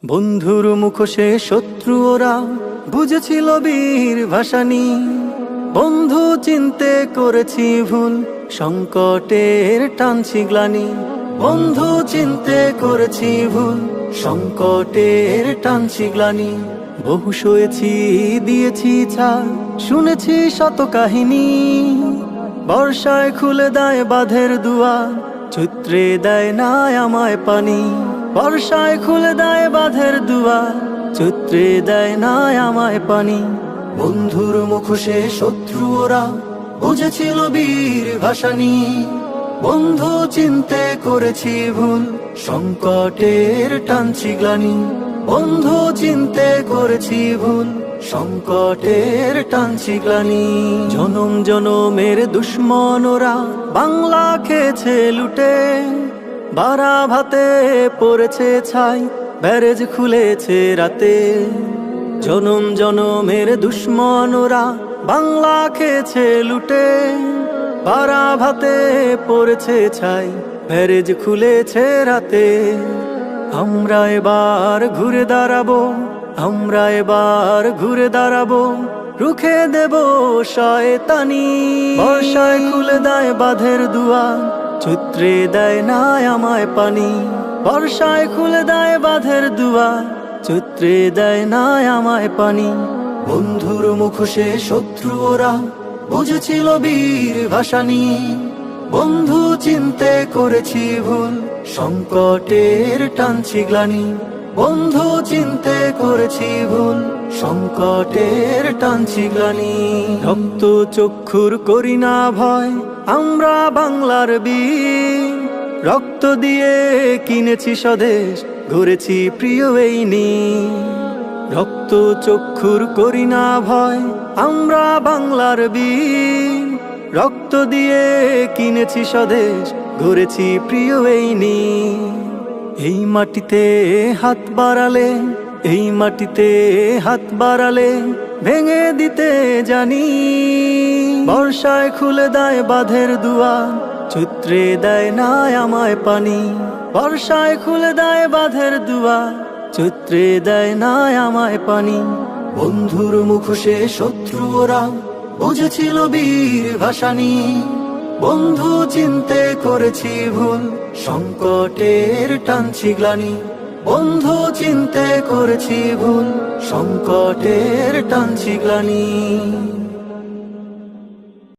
বন্ধুর মুখোশে শত্রু ওরা বুঝেছিল বীর ভাসানী। বন্ধু চিনতে করেছি ভুল, সংকটের টানছি গ্লানি। বন্ধু চিনতে করেছি ভুল, সংকটের টানছি গ্লানি। বহু সয়েছি দিয়েছি ছাড়, শুনেছি শত কাহিনী। বর্ষায় খুলে দেয় বাঁধের দুয়ার, চৈত্রে দেয় না আমায় পানি। বর্ষায় খুলে দেয় বাঁধের দুয়ার, চৈত্রে দেয় না আমায় পানি। বন্ধুর মুখোশে শত্রু ওরা বুঝেছিল বীর ভাসানী। বন্ধু চিনতে করেছি ভুল, সংকটের টানছি গ্লানি। বন্ধু চিনতে করেছি ভুল, সংকটের টানছি গ্লানি। জনম জনমের দুশ্মন ওরা বাংলা খেয়েছে লুটে। বারা ভাতে পড়েছে ছাই, ব্যারেজ খুলেছে রাতে। জনম জনমের দুশ্মন ওরা বাংলা খেয়েছে লুটে। বারা ভাতে পড়েছে ছাই, ব্যারেজ খুলেছে রাতে। আমরা এবার ঘুরে দাঁড়াবো, আমরা এবার ঘুরে দাঁড়াবো, রুখে দেব শয়তানি। বর্ষায় খুলে দেয় বাঁধের দুয়ার, চৈত্রে দেয় না আমায় পানি। বর্ষায় খুলে দেয় বাঁধের দুয়ার, চৈত্রে দেয় না আমায় পানি। বন্ধুর মুখোশে শত্রু ওরা বুঝেছিল বীর ভাসানী। বন্ধু চিনতে করেছি ভুল, সংকটের টানছি গ্লানি। বন্ধু চিনতে করেছি ভুল, সংকটের টানছি গ্লানি। রক্ত চক্ষুর করি না ভয়, আমরা বাংলার বীর। রক্ত দিয়ে কিনেছি স্বদেশ, গড়েছি প্রিয় এই নীর। রক্ত চক্ষুর করি না ভয়, আমরা বাংলার বীর। রক্ত দিয়ে কিনেছি স্বদেশ, গড়েছি প্রিয় এই নীর। এই মাটিতে হাত বাড়ালে, এই মাটিতে হাত বাড়ালে ভেঙে দিতে জানি। বর্ষায় খুলে দেয় বাঁধের দুয়ার, চৈত্রে দেয় না আমায় পানি। বর্ষায় খুলে দেয় বাঁধের দুয়ার, চৈত্রে দেয় না আমায় পানি। বন্ধুর মুখোশে শত্রু ওরা বুঝেছিল বীর ভাসানী। বন্ধু চিনতে করেছি ভুল, সংকটের টানছি গ্লানি। বন্ধু চিনতে করেছি ভুল, সংকটের টানছি গ্লানি।